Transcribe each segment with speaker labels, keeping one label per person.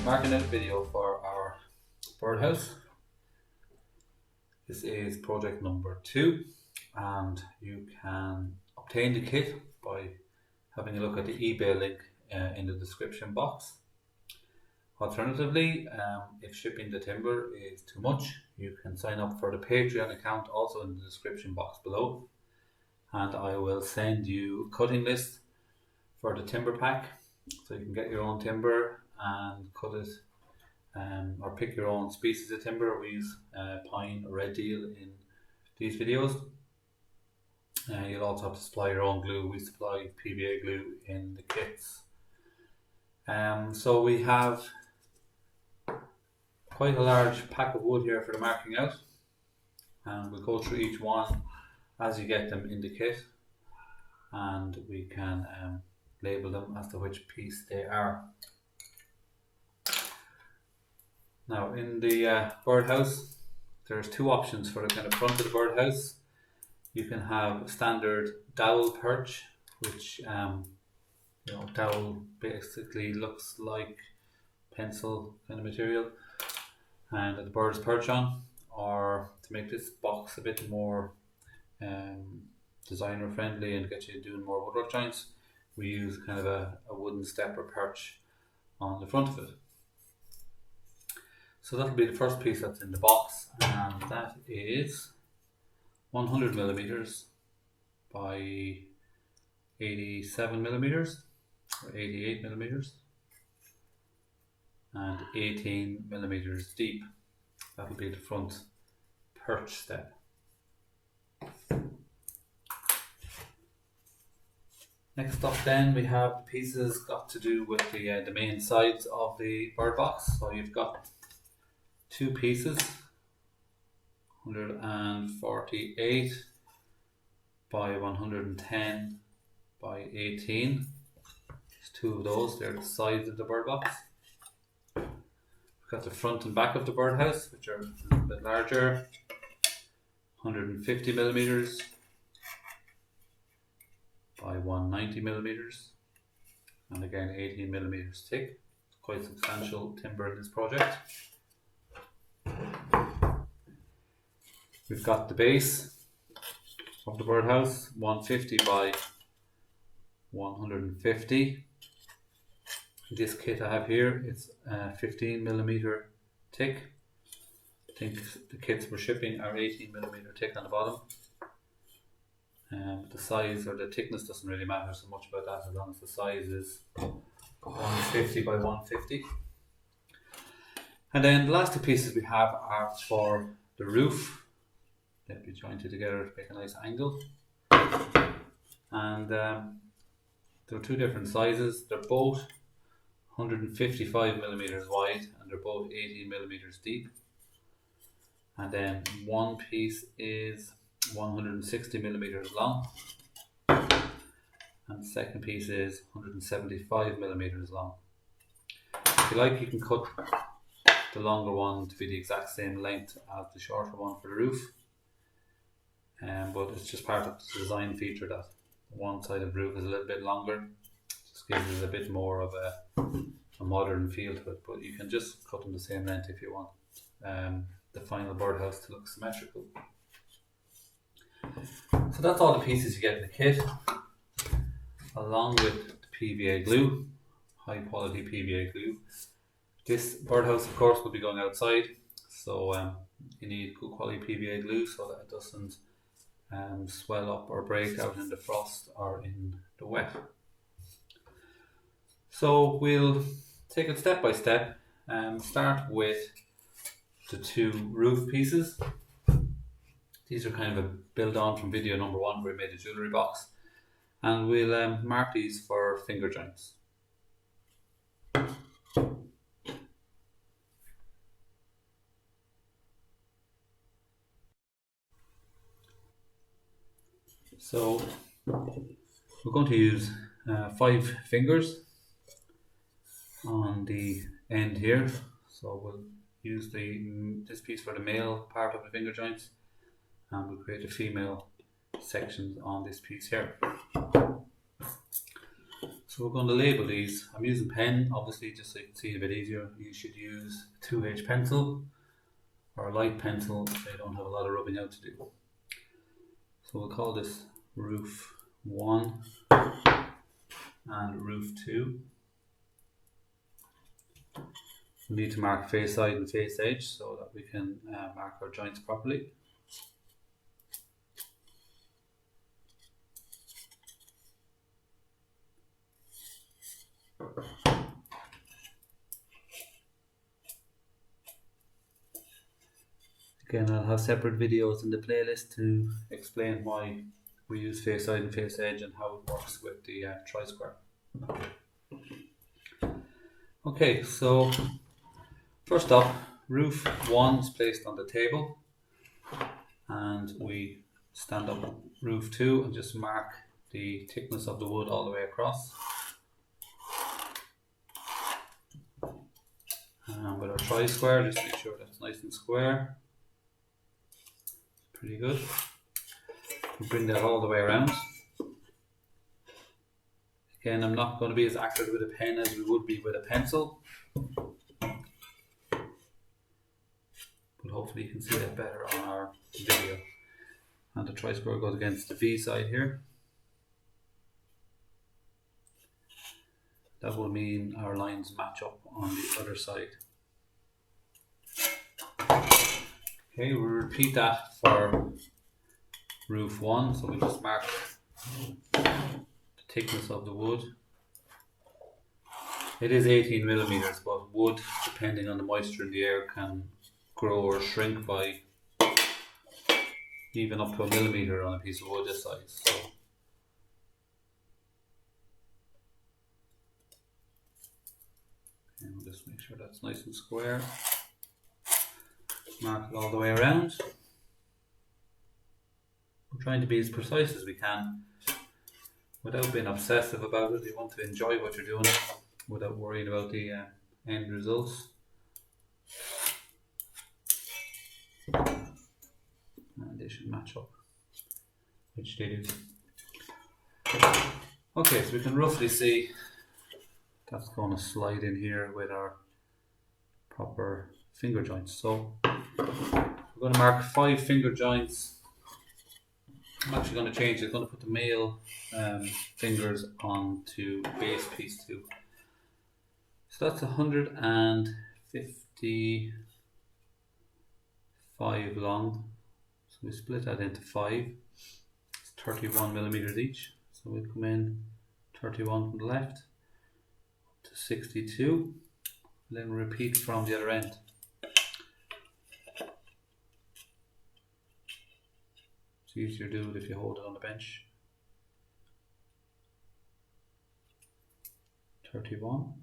Speaker 1: marking out video for our birdhouse. This is project number 2, and you can obtain the kit by having a look at the eBay link in the description box. Alternatively, if shipping the timber is too much, you can sign up for the Patreon account also in the description box below, and I will send you a cutting list for the timber pack, so you can get your own timber and cut it, or pick your own species of timber. We use pine or red deal in these videos. You'll also have to supply your own glue. We supply PVA glue in the kits. So we have quite a large pack of wood here for the marking out, and we'll go through each one as you get them in the kit, and we can label them as to which piece they are. Now, in the birdhouse, there's 2 options for the kind of front of the birdhouse. You can have standard dowel perch, which dowel basically looks like pencil kind of material, and the birds perch on. Or to make this box a bit more designer friendly and get you doing more woodwork joints, we use kind of a wooden step or perch on the front of it. So that'll be the first piece that's in the box, and that is 100 millimeters by 87 millimeters or 88 millimeters and 18 millimeters deep. That'll be the front perch step. Next up then, we have pieces got to do with the main sides of the bird box. So you've got 2 pieces, 148 by 110 by 18. There's 2 of those, they're the sides of the bird box. We've got the front and back of the birdhouse, which are a little bit larger, 150 millimeters by 190 millimeters, and again 18 millimeters thick. It's quite substantial timber in this project. We've got the base of the birdhouse, 150 by 150. This kit I have here, it's 15 millimeter thick. I think the kits we're shipping are 18 millimeter thick on the bottom. The size or the thickness doesn't really matter so much about that, as long as the size is 150 by 150. And then the last 2 pieces we have are for the roof. They'll be jointed together to make a nice angle. And they're 2 different sizes. They're both 155 millimeters wide, and they're both 18 millimeters deep. And then one piece is 160 millimeters long, and the second piece is 175 millimeters long. If you like, you can cut the longer one to be the exact same length as the shorter one for the roof, but it's just part of the design feature that one side of the roof is a little bit longer. Just gives it a bit more of a modern feel to it, but you can just cut them the same length if you want the final birdhouse to look symmetrical. So that's all the pieces you get in the kit, along with the PVA glue, high quality PVA glue. This birdhouse, of course, will be going outside, so you need good quality PVA glue so that it doesn't swell up or break out in the frost or in the wet. So we'll take it step by step and start with the 2 roof pieces. These are kind of a build on from video number 1 where we made a jewellery box, and we'll mark these for finger joints. So we're going to use 5 fingers on the end here. So we'll use this piece for the male part of the finger joints, and we'll create a female sections on this piece here. So So we're going to label these. I'm using pen, obviously, just so you can see it a bit easier. You should use 2H pencil or a light pencil so you don't have a lot of rubbing out to do. So we'll call this roof 1 and roof 2. We need to mark face side and face edge so that we can mark our joints properly. Again, I'll have separate videos in the playlist to explain why we use face side and face edge and how it works with the tri-square. Okay, so first up, roof 1 is placed on the table, and we stand up roof 2 and just mark the thickness of the wood all the way across. And with our tri-square, just make sure that's nice and square. Pretty good. We'll bring that all the way around. Again, I'm not going to be as accurate with a pen as we would be with a pencil, but hopefully you can see that better on our video. And the tri-square goes against the V side here. That will mean our lines match up on the other side. Okay, we'll repeat that for roof 1. So we just mark the thickness of the wood. It is 18 millimeters, but wood, depending on the moisture in the air, can grow or shrink by even up to 1 millimeter on a piece of wood this size. So and we'll just make sure that's nice and square. Mark it all the way around. We're trying to be as precise as we can without being obsessive about it. You want to enjoy what you're doing without worrying about the end results. And they should match up, which they do. Okay, so we can roughly see that's going to slide in here with our proper finger joints. So we're going to mark 5 finger joints. I'm actually going to change it. I'm going to put the male fingers onto base piece 2. So that's 155 long. So we split that into 5. It's 31 millimeters each. So we'll come in 31 from the left to 62. And then repeat from the other end. It's easier to do it if you hold it on the bench. 31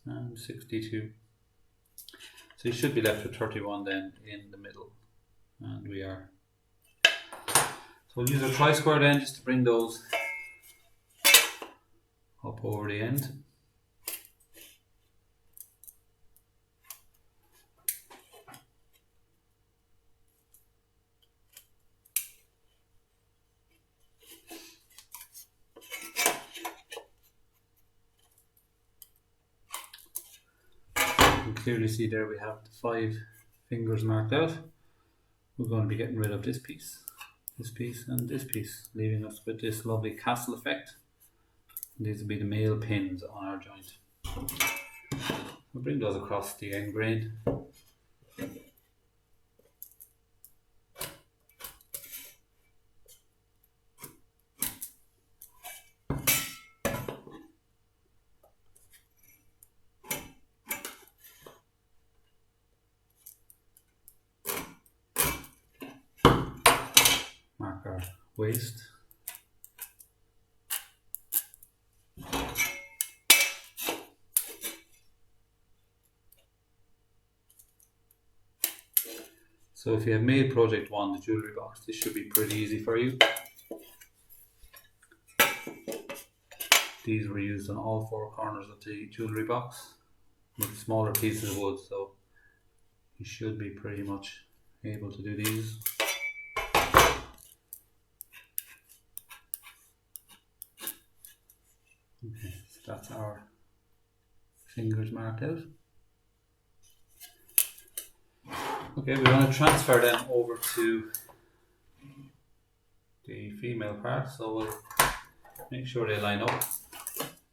Speaker 1: and 62. So you should be left with 31 then in the middle. And we are. So we'll use our tri-square then just to bring those up over the end. You can clearly see there we have the 5 fingers marked out. We're going to be getting rid of this piece, and this piece, leaving us with this lovely castle effect. These will be the male pins on our joint. We'll bring those across the end grain. Mark our waist. So if you have made project 1, the jewellery box, this should be pretty easy for you. These were used on all 4 corners of the jewellery box with smaller pieces of wood, so you should be pretty much able to do these. Okay, That's our fingers marked out. Okay, we want to transfer them over to the female part, so we'll make sure they line up.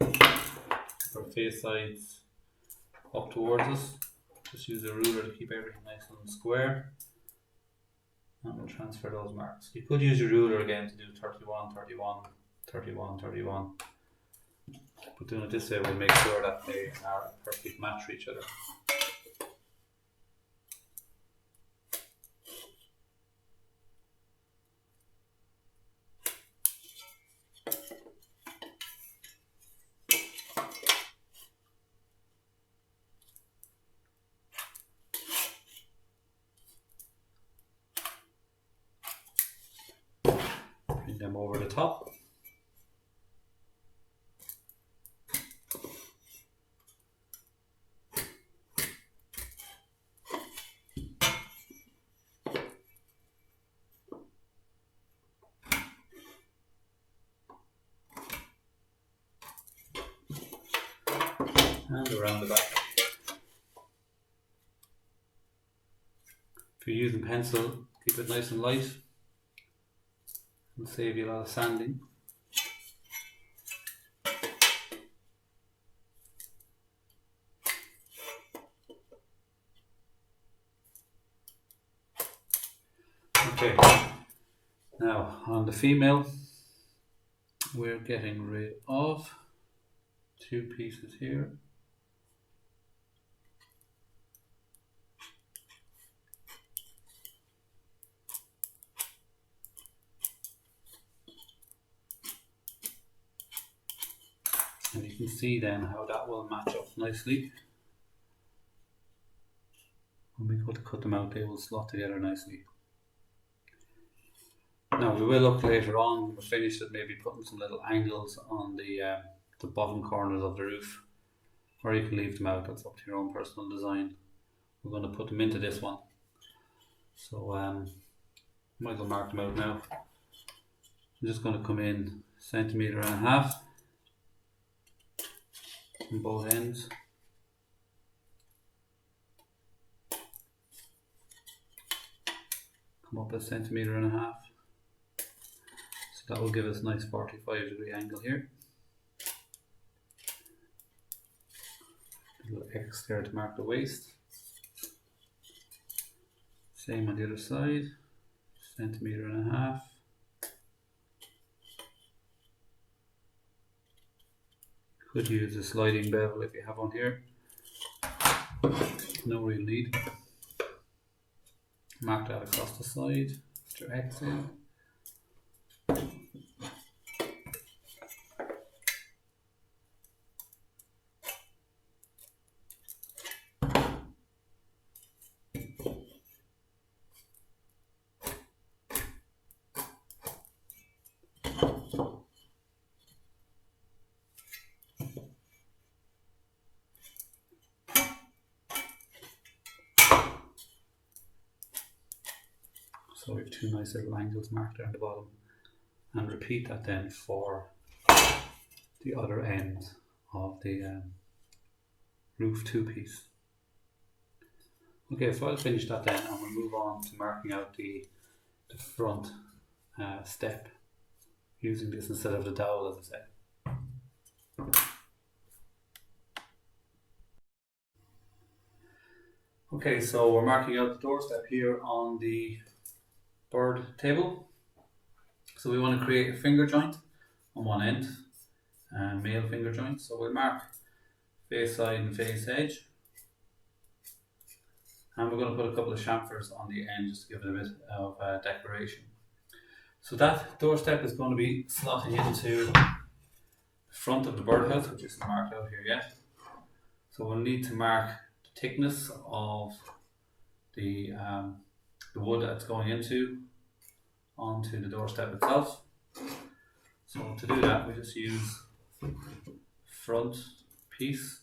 Speaker 1: Our face sides up towards us. Just use a ruler to keep everything nice and square. And we'll transfer those marks. You could use your ruler again to do 31, 31, 31, 31. But doing it this way will make sure that they are a perfect match for each other. Bring them over the top. And around the back. If you're using pencil, keep it nice and light. It'll save you a lot of sanding. Okay, now on the female, we're getting rid of 2 pieces here. And you can see then how that will match up nicely. When we go to cut them out, they will slot together nicely. Now we will look later on when we're finished at maybe putting some little angles on the bottom corners of the roof, or you can leave them out. That's up to your own personal design. We're going to put them into this one, so might as well mark them out now. I'm just going to come in 1.5 centimeters on both ends. Come up 1.5 centimeters. So that will give us a nice 45-degree angle here. A little X there to mark the waist. Same on the other side, 1.5 centimeters. Could use a sliding bevel if you have one here. No real need. Mark that across the side. Put your X in. So we have 2 nice little angles marked there on the bottom, and repeat that then for the other end of the roof 2 piece. Okay, so I'll finish that then, and we'll move on to marking out the front step using this instead of the dowel, as I said. Okay, so we're marking out the doorstep here on the bird table. So we want to create a finger joint on one end, male finger joint. So we'll mark face side and face edge, and we're going to put a couple of chamfers on the end just to give it a bit of decoration. So that doorstep is going to be slotting into the front of the birdhouse, which isn't marked out here yet. So we'll need to mark the thickness of the wood that's going onto the doorstep itself. So to do that, we just use front piece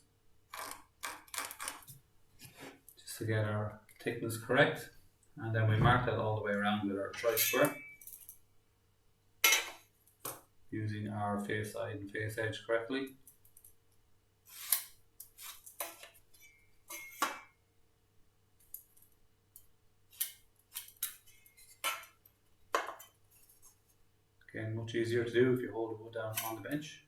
Speaker 1: just to get our thickness correct, and then we mark that all the way around with our tri-square using our face side and face edge correctly. much easier to do if you hold the wood down on the bench.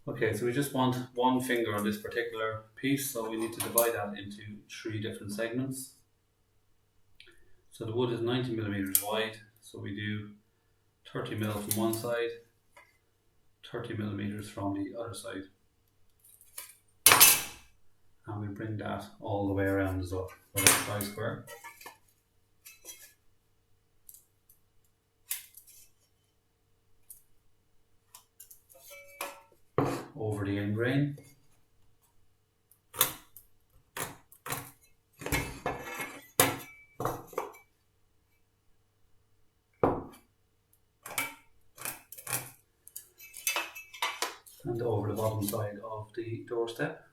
Speaker 1: Okay, so we just want one finger on this particular piece, so we need to divide that into 3 different segments. So the wood is 90 millimeters wide, so we do 30 mil from one side, 30 millimeters from the other side. And we bring that all the way around as well for the tri-square. Over the end grain. And over the bottom side of the doorstep.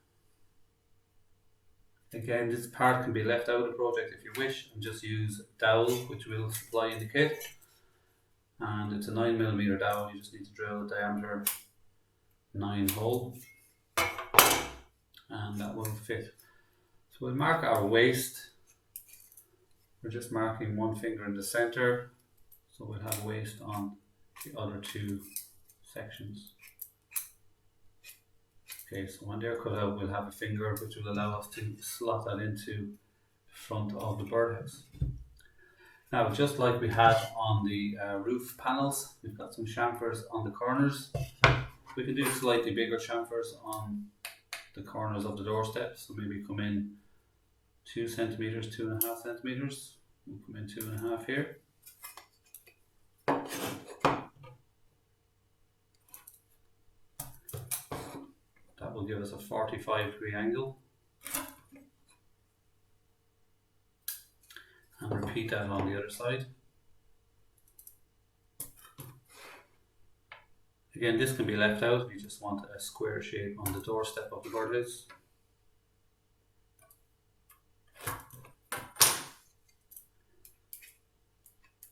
Speaker 1: Again, this part can be left out of the project if you wish, and just use dowel, which we'll supply in the kit. And it's a 9 millimeter dowel. You just need to drill a diameter 9 hole, and that will fit. So we'll mark our waist. We're just marking one finger in the center, so we'll have waist on the other 2 sections. Okay, so when they're cut out, we'll have a finger which will allow us to slot that into the front of the birdhouse. Now, just like we had on the roof panels, we've got some chamfers on the corners. We can do slightly bigger chamfers on the corners of the doorstep, so maybe come in 2 centimeters, 2.5 centimeters. We'll come in 2.5 here. That will give us a 45-degree angle. And repeat that on the other side. Again, this can be left out if you just want a square shape on the doorstep of the birdhouse.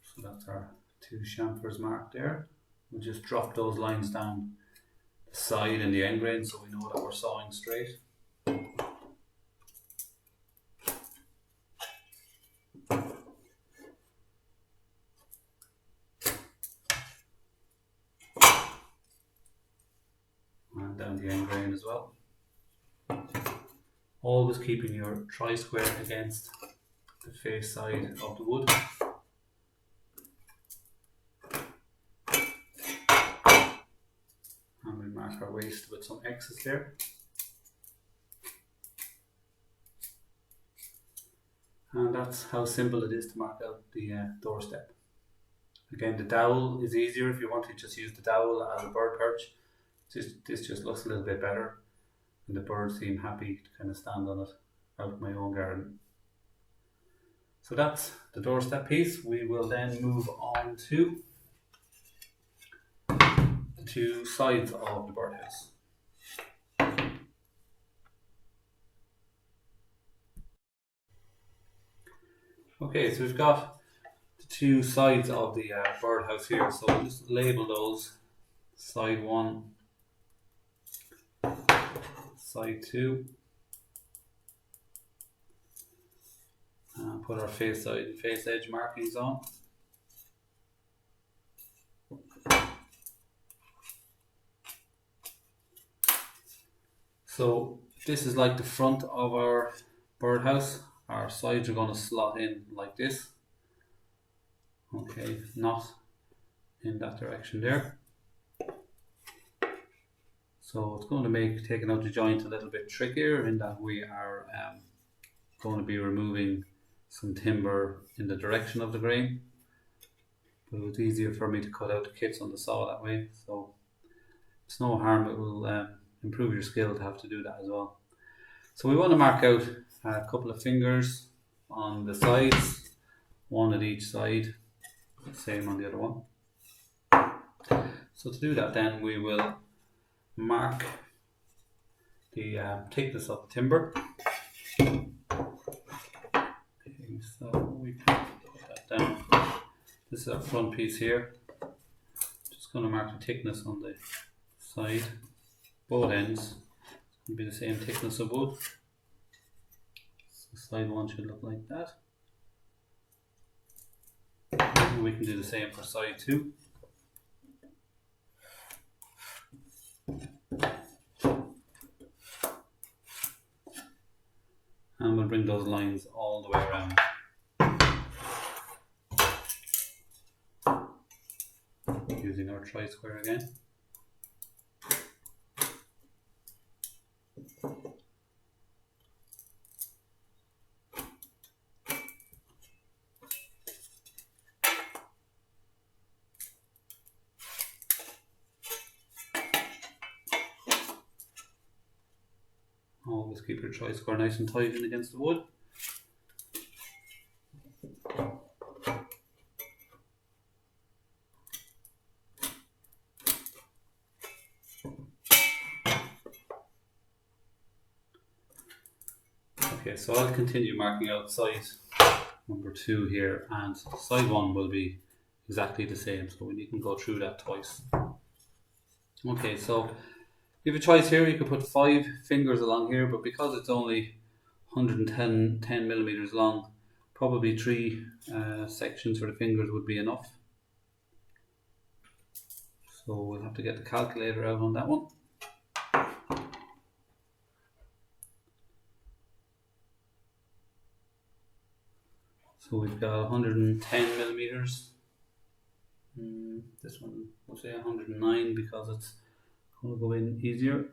Speaker 1: So that's our 2 chamfers marked there. We'll just drop those lines down the side and the end grain so we know that we're sawing straight. And down the end grain as well. Always keeping your tri-square against the face side of the wood. And we mark our waist with some X's there. And that's how simple it is to mark out the doorstep. Again, the dowel is easier if you want to just use the dowel as a bird perch. This just looks a little bit better, and the birds seem happy to kind of stand on it out in my own garden. So that's the doorstep piece. We will then move on to the 2 sides of the birdhouse. Okay, so we've got the 2 sides of the birdhouse here, so we'll just label those side 1, side 2, and put our face side and face edge markings on. So this is like the front of our birdhouse. Our sides are going to slot in like this. Okay, not in that direction there. So it's going to make taking out the joint a little bit trickier in that we are going to be removing some timber in the direction of the grain. But it was easier for me to cut out the kits on the saw that way. So it's no harm, it will improve your skill to have to do that as well. So we want to mark out a couple of fingers on the sides, one at each side, same on the other one. So to do that then we will mark the thickness of the timber. Okay, so we can put that down. This is our front piece here. Just going to mark the thickness on the side, both ends. It'll be the same thickness of wood. So side one should look like that. And we can do the same for side two. And we'll bring those lines all the way around. Using our tri-square again. Always keep your tri-square nice and tight in against the wood. Okay, so I'll continue marking out side number 2 here, and side 1 will be exactly the same, so we can go through that twice. Okay, so you have a choice here. You could put 5 fingers along here, but because it's only 110 millimeters long, probably 3 sections for the fingers would be enough. So we'll have to get the calculator out on that one. So we've got 110 millimeters. This one, we'll say 109 because it's going to go in easier.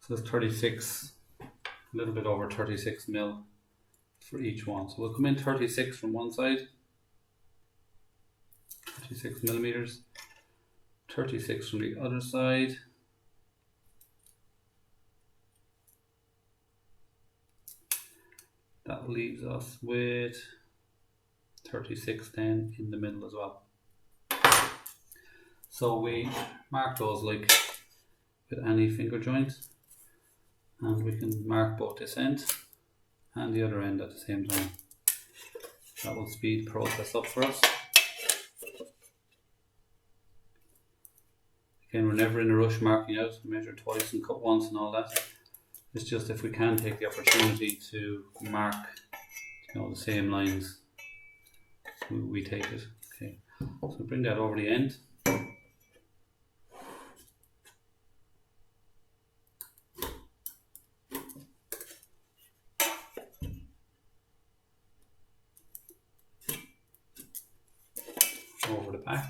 Speaker 1: So it's 36, a little bit over 36 mil for each one. So we'll come in 36 from one side, 36 millimeters, 36 from the other side. That leaves us with 36 then in the middle as well. So we mark those like with any finger joint, and we can mark both this end and the other end at the same time. That will speed the process up for us. Again, we're never in a rush marking out, measure twice and cut once and all that. It's just if we can take the opportunity to mark, the same lines, we take it. Okay, so bring that over the end. Over the back.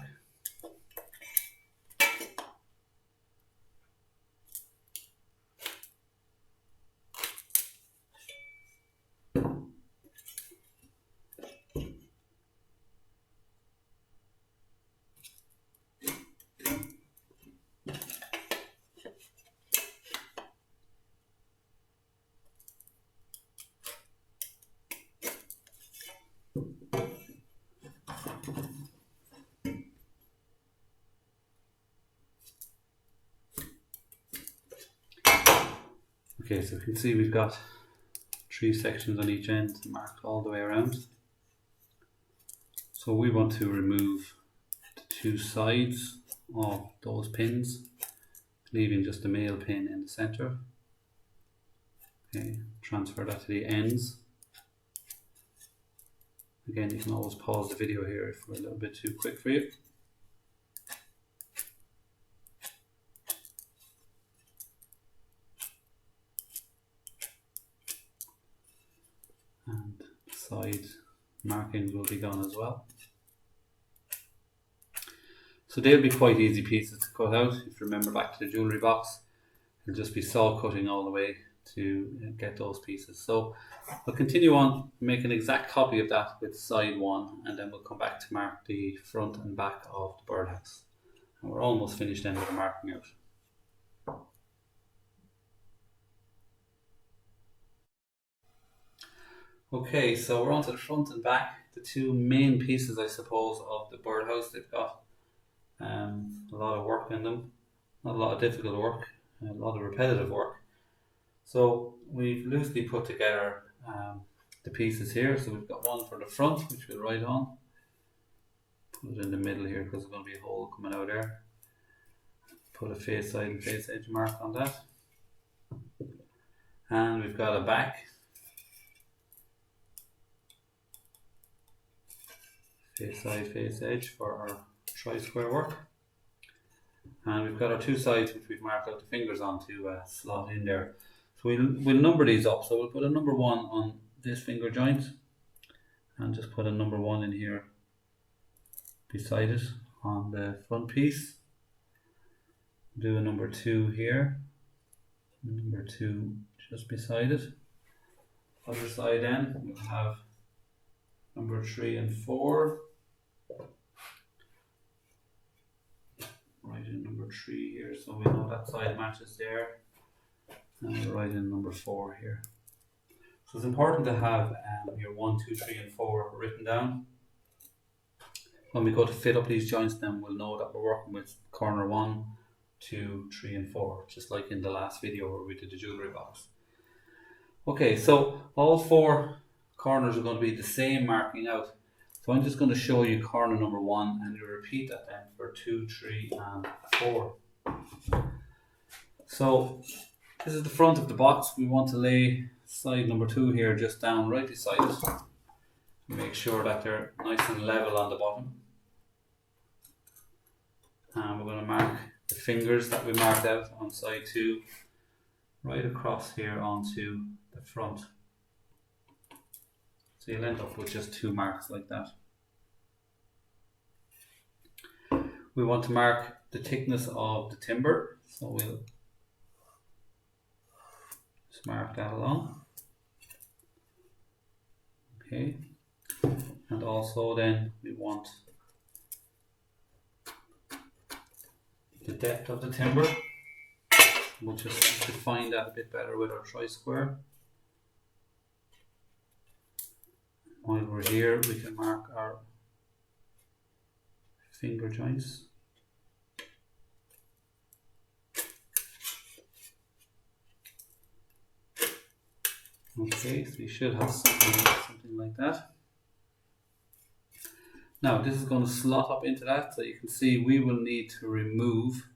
Speaker 1: Okay, so you can see we've got 3 sections on each end marked all the way around. So we want to remove the 2 sides of those pins, leaving just the male pin in the center. Okay, transfer that to the ends. Again, you can always pause the video here if we're a little bit too quick for you. And side markings will be gone as well. So they'll be quite easy pieces to cut out. If you remember back to the jewellery box, it'll just be saw cutting all the way to get those pieces. So I'll continue on, make an exact copy of that with side 1, and then we'll come back to mark the front and back of the birdhouse. And we're almost finished then with the marking out. Okay, so we're on to the front and back, the 2 main pieces, I suppose, of the birdhouse. They've got a lot of work in them, not a lot of difficult work, a lot of repetitive work. So we've loosely put together the pieces here. So we've got one for the front, which we'll write on. Put it in the middle here because there's going to be a hole coming out there. Put a face side and face edge mark on that. And we've got a back. Face side, face edge for our tri-square work. And we've got our two sides which we've marked out the fingers on to slot in there. So we'll number these up. So we'll put a number 1 on this finger joint and just put a number 1 in here beside it on the front piece. Do a number 2 here, number 2 just beside it. Other side then we'll have number 3 and 4. Write in number 3 here so we know that side matches there. And we'll write in number 4 here. So it's important to have your 1, 2, 3 and 4 written down. When we go to fit up these joints then we'll know that we're working with corner 1, 2, 3 and 4, just like in the last video where we did the jewellery box. Okay, so all 4 corners are going to be the same marking out. So I'm just going to show you corner number 1 and you repeat that then for 2, 3 and 4. So this is the front of the box. We want to lay side number 2 here just down right beside it. Make sure that they're nice and level on the bottom. And we're going to mark the fingers that we marked out on side 2 right across here onto the front. So you'll end up with just 2 marks like that. We want to mark the thickness of the timber, so we'll just mark that along. Okay, and also then we want the depth of the timber. We'll just define that a bit better with our tri-square. While we're here, we can mark our finger joints. Okay, so you should have something like that. Now this is going to slot up into that, so you can see we will need to remove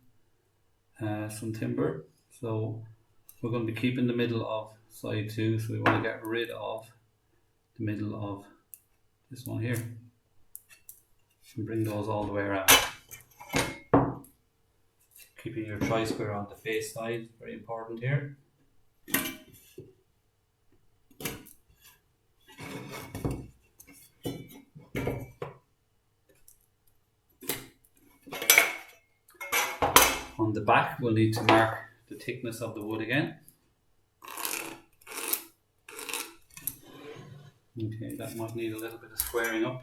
Speaker 1: some timber. So we're going to be keeping the middle of side 2, so we want to get rid of the middle of this one here and bring those all the way around. Keeping your tri-square on the face side, very important here. On the back we'll need to mark the thickness of the wood again. Okay, that might need a little bit of squaring up.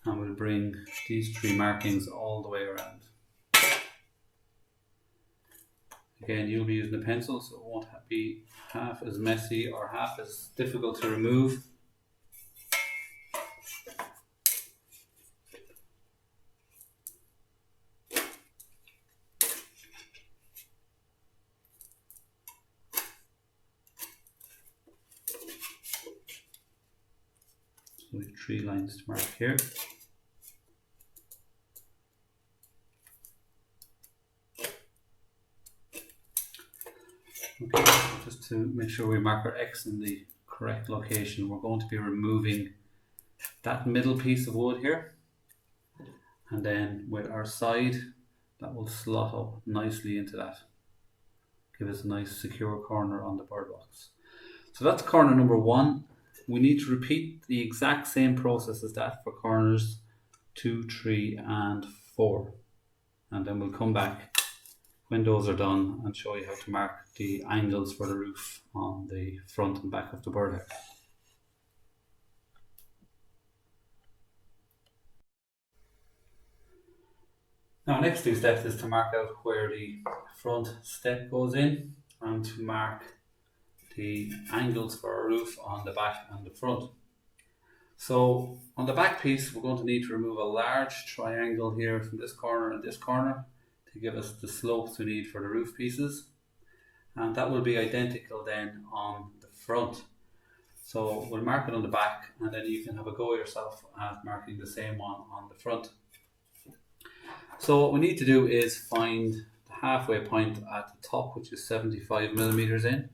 Speaker 1: And we'll bring these 3 markings all the way around. Again, you'll be using a pencil, so it won't be half as messy or half as difficult to remove. So we have 3 lines to mark here. Okay, just to make sure we mark our X in the correct location, we're going to be removing that middle piece of wood here, and then with our side that will slot up nicely into that, give us a nice secure corner on the bird box. So that's corner number 1. We need to repeat the exact same process as that for corners 2, 3 and 4, and then we'll come back when those are done and show you how to mark the angles for the roof on the front and back of the birdhouse. Now next 2 steps is to mark out where the front step goes in and to mark the angles for our roof on the back and the front. So on the back piece we're going to need to remove a large triangle here from this corner and this corner to give us the slopes we need for the roof pieces. and that will be identical then on the front. So we'll mark it on the back, and then you can have a go yourself at marking the same one on the front. So what we need to do is find the halfway point at the top, which is 75 millimeters in.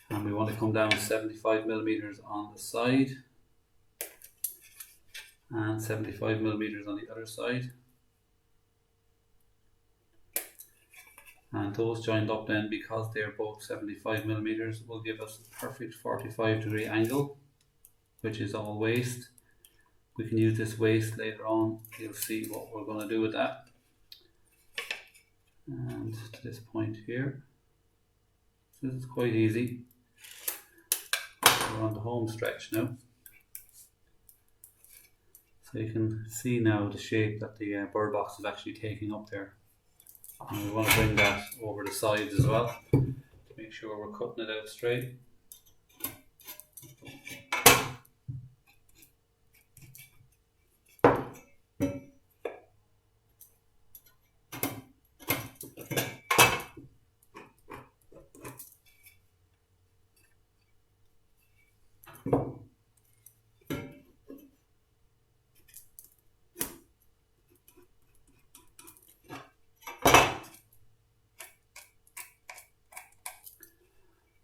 Speaker 1: And we want to come down 75 millimeters on the side and 75 millimeters on the other side. And those joined up then, because they're both 75 millimeters, will give us a perfect 45-degree angle, which is all waste. We can use this waste later on. You'll see what we're going to do with that. And to this point here. So this is quite easy. We're on the home stretch now. So you can see now the shape that the Birdbox is actually taking up there. And we want to bring that over the sides as well, to make sure we're cutting it out straight.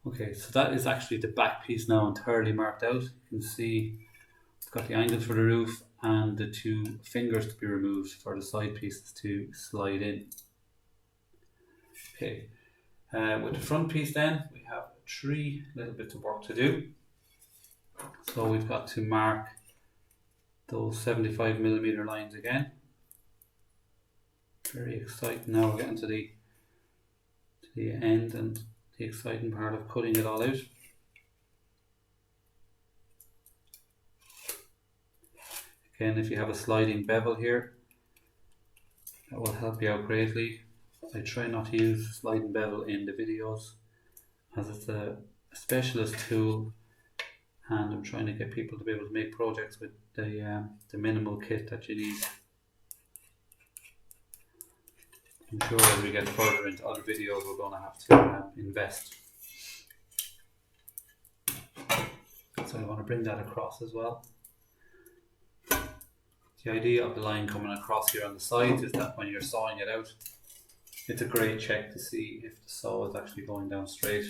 Speaker 1: Okay, so that is actually the back piece now entirely marked out. You can see it's got the angles for the roof and the two fingers to be removed for the side pieces to slide in. Okay, with the front piece then, we have 3 little bits of work to do. So we've got to mark those 75 millimeter lines again. Very exciting now, we're getting to the end and the exciting part of cutting it all out. Again, if you have a sliding bevel here, that will help you out greatly. I try not to use sliding bevel in the videos, as it's a specialist tool, and I'm trying to get people to be able to make projects with the minimal kit that you need. I'm sure as we get further into other videos we're going to have to invest. So I want to bring that across as well. The idea of the line coming across here on the sides is that when you're sawing it out, it's a great check to see if the saw is actually going down straight.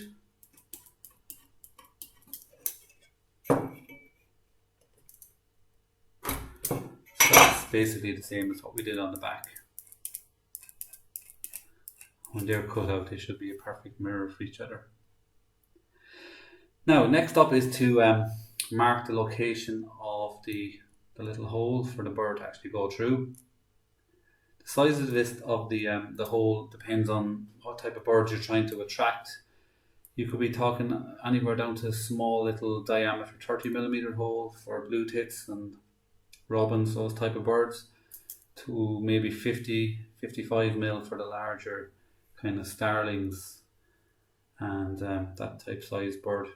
Speaker 1: So that's basically the same as what we did on the back. When they're cut out, they should be a perfect mirror for each other. Now, next up is to mark the location of the little hole for the bird to actually go through. The size of the hole depends on what type of birds you're trying to attract. You could be talking anywhere down to a small little diameter 30 millimeter hole for blue tits and robins, those type of birds, to maybe 50-55 mil for the larger kind of starlings and that type size bird.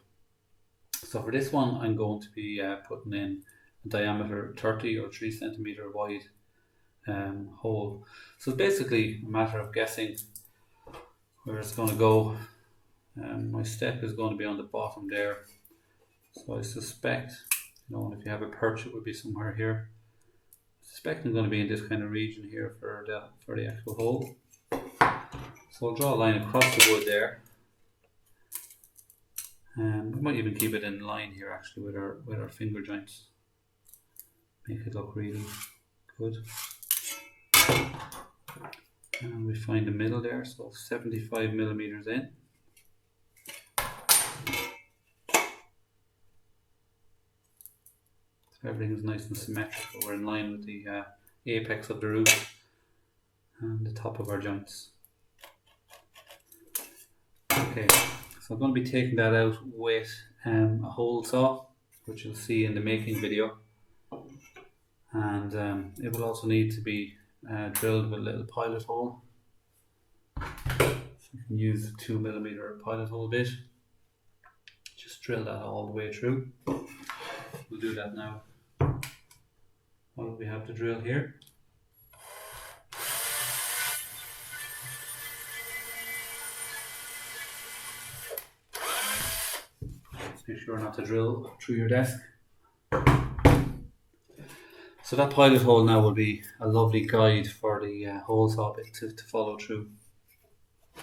Speaker 1: So for this one, I'm going to be putting in a diameter 30 or 3 centimeter wide hole. So it's basically a matter of guessing where it's going to go. My step is going to be on the bottom there. So I suspect, if you have a perch, it would be somewhere here. I suspect I'm going to be in this kind of region here for the actual hole. So I'll draw a line across the wood there. We might even keep it in line here actually with our finger joints. Make it look really good. And we find the middle there, so 75 millimeters in. So everything is nice and symmetrical. We're in line with the apex of the roof and the top of our joints. Okay, so I'm going to be taking that out with a hole saw, which you'll see in the making video, and it will also need to be drilled with a little pilot hole. So you can use the 2 millimeter pilot hole bit. Just drill that all the way through. We'll do that now. What do we have to drill here? Make sure not to drill through your desk. So that pilot hole now will be a lovely guide for the hole saw bit to follow through.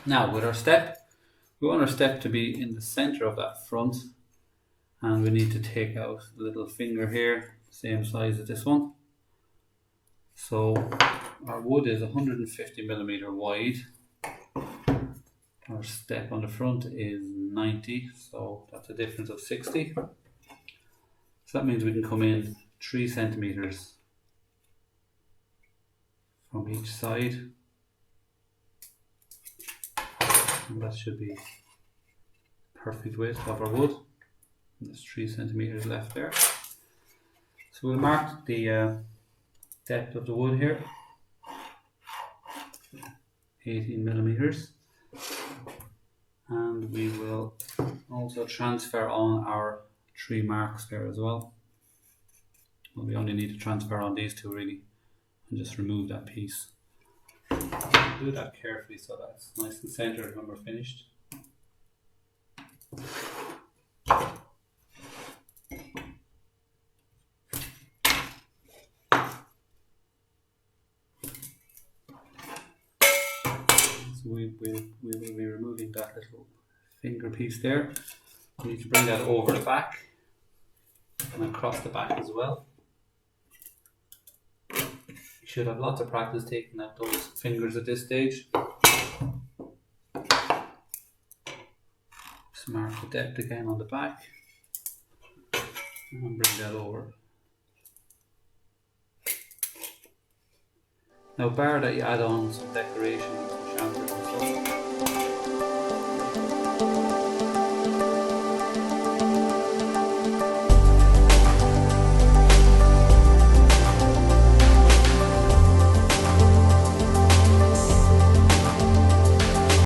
Speaker 1: Now with our step, we want our step to be in the center of that front, and we need to take out a little finger here, same size as this one. So our wood is 150mm wide. Our step on the front is 90, so that's a difference of 60. So that means we can come in 3 centimeters from each side, and that should be perfect width of our wood. And there's 3 centimeters left there. So we'll mark the depth of the wood here, 18mm, and we will also transfer on our 3 marks there as well. Well, we only need to transfer on these 2 really, and just remove that piece. Do that carefully so that it's nice and centered when we're finished. So we will be removing that little finger piece there. We need to bring that over the back and across the back as well. You should have lots of practice taking out those fingers at this stage. Just mark the depth again on the back and bring that over. Now bar that you add on some decoration